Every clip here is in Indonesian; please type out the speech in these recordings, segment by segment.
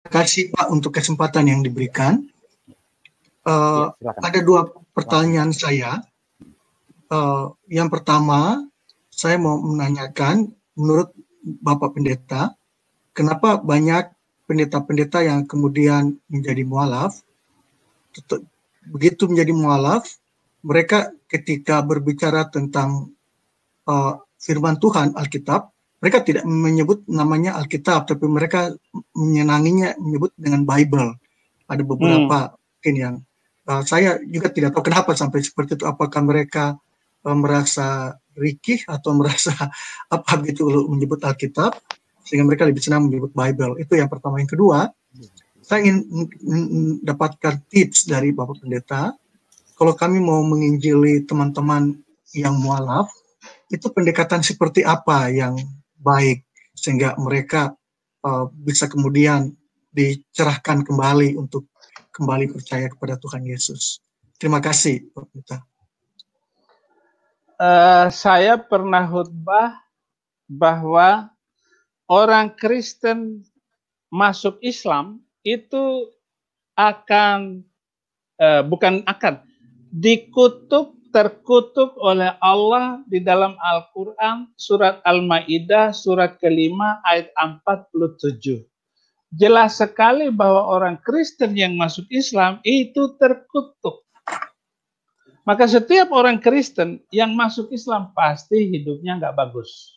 kasih Pak untuk kesempatan yang diberikan. Ada dua pertanyaan saya. Yang pertama, saya mau menanyakan, menurut Bapak Pendeta, kenapa banyak pendeta-pendeta yang kemudian menjadi mualaf? Begitu menjadi mualaf, mereka ketika berbicara tentang firman Tuhan, Alkitab, mereka tidak menyebut namanya Alkitab, tapi mereka menyenanginya menyebut dengan Bible. Ada beberapa mungkin yang saya juga tidak tahu kenapa sampai seperti itu. Apakah mereka merasa rikih atau merasa apa gitu menyebut Alkitab, sehingga mereka lebih senang menyebut Bible. Itu yang pertama. Yang kedua, saya ingin mendapatkan tips dari Bapak Pendeta. Kalau kami mau menginjili teman-teman yang mualaf, itu pendekatan seperti apa yang baik sehingga mereka bisa kemudian dicerahkan kembali untuk kembali percaya kepada Tuhan Yesus. Terima kasih, Pak Pendeta. Saya pernah khutbah bahwa orang Kristen masuk Islam itu akan terkutuk oleh Allah di dalam Al-Quran, surat Al-Ma'idah, surat kelima, ayat 47. Jelas sekali bahwa orang Kristen yang masuk Islam itu terkutuk. Maka setiap orang Kristen yang masuk Islam pasti hidupnya nggak bagus.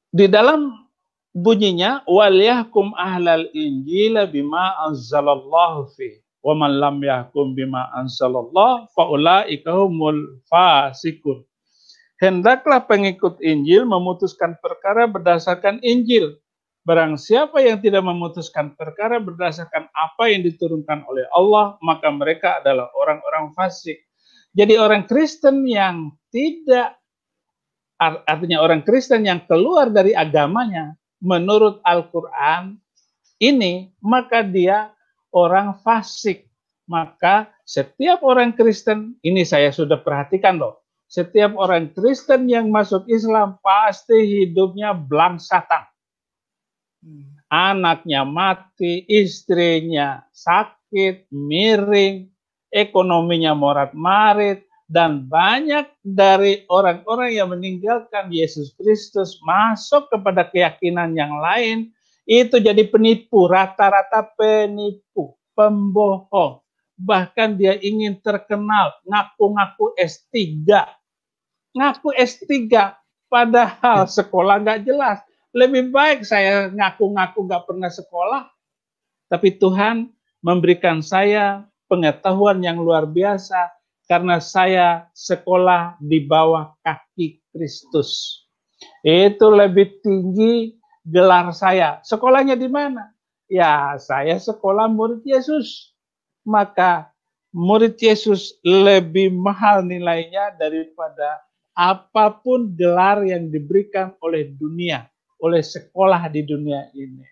Di dalam bunyinya, وَلْيَحْكُمْ أَهْلَ الْإِنْجِيلَ بِمَا أَنْزَلَ اللَّهُ فِيهِ وَمَنْ لَمْ يَحْكُمْ بِمَا أَنْزَلَ اللَّهُ فَأُولَٰئِكَ هُمُ الْفَاسِقُونَ. Hendaklah pengikut Injil memutuskan perkara berdasarkan Injil. Barang siapa yang tidak memutuskan perkara berdasarkan apa yang diturunkan oleh Allah, maka mereka adalah orang-orang fasik. Jadi orang Kristen yang tidak, artinya orang Kristen yang keluar dari agamanya menurut Al-Quran ini, maka dia orang fasik. Maka setiap orang Kristen, ini saya sudah perhatikan loh, setiap orang Kristen yang masuk Islam pasti hidupnya blangsatan. Anaknya mati, istrinya sakit, miring, ekonominya morat-marit, dan banyak dari orang-orang yang meninggalkan Yesus Kristus masuk kepada keyakinan yang lain, itu jadi penipu, rata-rata penipu, pembohong. Bahkan dia ingin terkenal, ngaku-ngaku S3. Ngaku S3, padahal sekolah nggak jelas. Lebih baik saya ngaku-ngaku nggak pernah sekolah, tapi Tuhan memberikan saya pengetahuan yang luar biasa karena saya sekolah di bawah kaki Kristus. Itu lebih tinggi gelar saya. Sekolahnya di mana? Ya, saya sekolah murid Yesus. Maka murid Yesus lebih mahal nilainya daripada apapun gelar yang diberikan oleh dunia, oleh sekolah di dunia ini.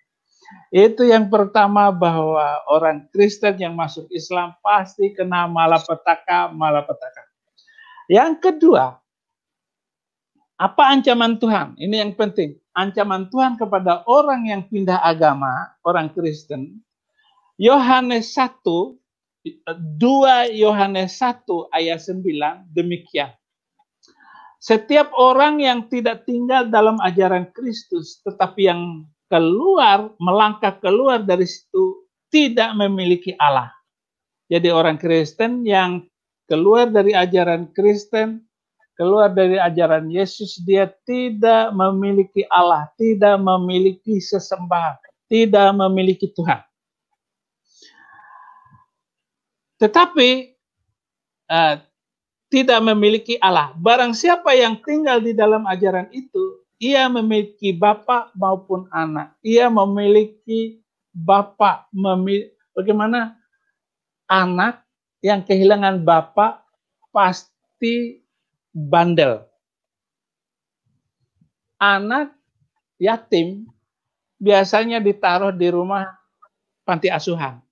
Itu yang pertama, bahwa orang Kristen yang masuk Islam pasti kena malapetaka. Yang kedua, apa ancaman Tuhan? Ini yang penting. Ancaman Tuhan kepada orang yang pindah agama, orang Kristen. Yohanes 1, 2 Yohanes 1 ayat 9 demikian. Setiap orang yang tidak tinggal dalam ajaran Kristus, tetapi yang melangkah keluar dari situ, tidak memiliki Allah. Jadi orang Kristen yang keluar dari ajaran Kristen, keluar dari ajaran Yesus, dia tidak memiliki Allah, tidak memiliki sesembahan, tidak memiliki Tuhan. Tetapi tidak memiliki Allah. Barang siapa yang tinggal di dalam ajaran itu, ia memiliki bapa maupun anak. Ia memiliki bapa. Bagaimana anak yang kehilangan bapa pasti bandel. Anak yatim biasanya ditaruh di rumah panti asuhan.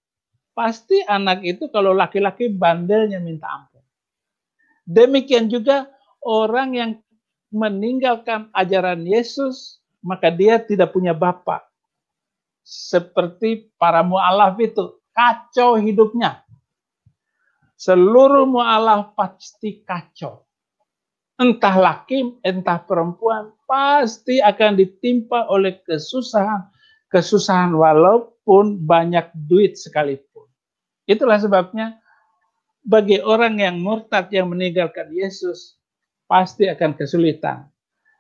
Pasti anak itu kalau laki-laki bandelnya minta ampun. Demikian juga orang yang meninggalkan ajaran Yesus, maka dia tidak punya bapa. seperti para mu'alaf itu, kacau hidupnya. Seluruh mu'alaf pasti kacau. Entah laki, entah perempuan, pasti akan ditimpa oleh kesusahan walaupun banyak duit sekalipun. Itulah sebabnya bagi orang yang murtad yang meninggalkan Yesus, pasti akan kesulitan.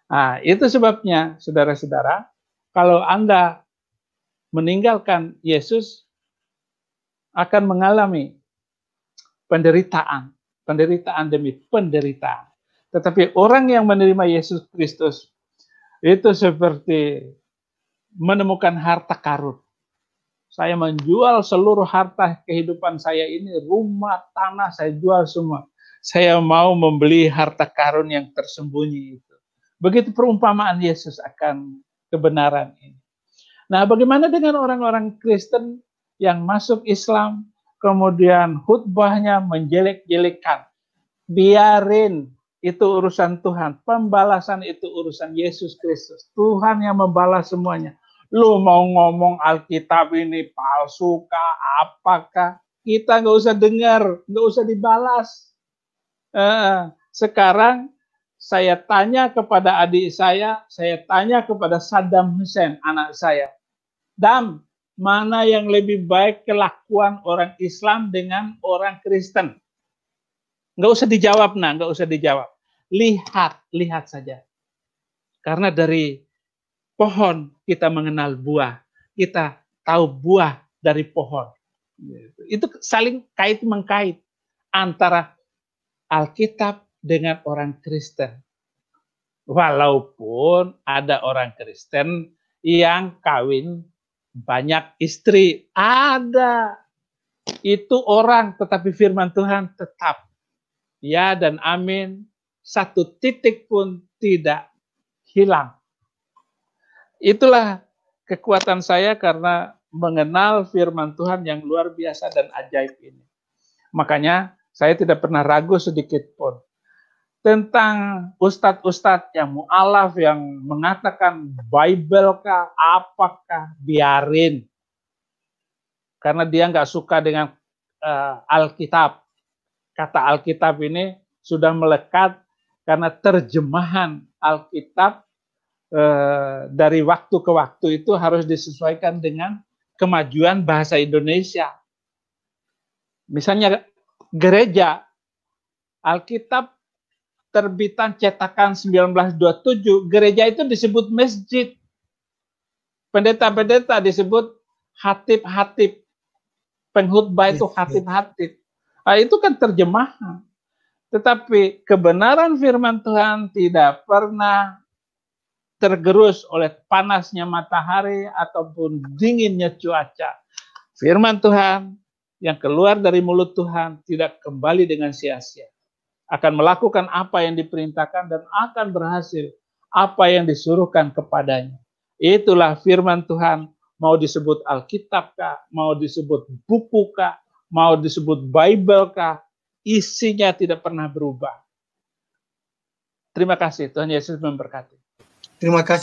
Nah, itu sebabnya, saudara-saudara, kalau Anda meninggalkan Yesus, akan mengalami penderitaan demi penderitaan. Tetapi orang yang menerima Yesus Kristus, itu seperti menemukan harta karun. Saya menjual seluruh harta kehidupan saya ini, rumah, tanah, saya jual semua. Saya mau membeli harta karun yang tersembunyi itu. Begitu perumpamaan Yesus akan kebenaran ini. Nah, bagaimana dengan orang-orang Kristen yang masuk Islam, kemudian khutbahnya menjelek-jelekan? Biarin, itu urusan Tuhan. Pembalasan itu urusan Yesus Kristus. Tuhan yang membalas semuanya. Lu mau ngomong Alkitab ini palsu kah, apakah? Kita nggak usah dengar, nggak usah dibalas. Sekarang saya tanya kepada adik saya tanya kepada Saddam Hussein, anak saya. Dam, mana yang lebih baik kelakuan orang Islam dengan orang Kristen? Nggak usah dijawab, nggak usah dijawab. Lihat saja. Karena dari pohon kita mengenal buah. Kita tahu buah dari pohon. Itu saling kait-mengkait antara Alkitab dengan orang Kristen. Walaupun ada orang Kristen yang kawin banyak istri, ada. Itu orang, tetapi firman Tuhan tetap. Ya dan amin, satu titik pun tidak hilang. Itulah kekuatan saya karena mengenal firman Tuhan yang luar biasa dan ajaib ini. Makanya saya tidak pernah ragu sedikit pun tentang ustadz-ustadz yang mu'alaf yang mengatakan Bible kah, apakah, biarin. Karena dia nggak suka dengan Alkitab. Kata Alkitab ini sudah melekat karena terjemahan Alkitab dari waktu ke waktu itu harus disesuaikan dengan kemajuan bahasa Indonesia. Misalnya gereja, Alkitab terbitan cetakan 1927, gereja itu disebut masjid. Pendeta-pendeta disebut hatib-hatib. Pengkhotbah itu hatib-hatib. Nah, itu kan terjemahan. Tetapi kebenaran firman Tuhan tidak pernah tergerus oleh panasnya matahari ataupun dinginnya cuaca. Firman Tuhan yang keluar dari mulut Tuhan tidak kembali dengan sia-sia. Akan melakukan apa yang diperintahkan dan akan berhasil apa yang disuruhkan kepadanya. Itulah firman Tuhan, mau disebut Alkitab kah, mau disebut buku kah, mau disebut Bible kah, isinya tidak pernah berubah. Terima kasih, Tuhan Yesus memberkati. Terima kasih.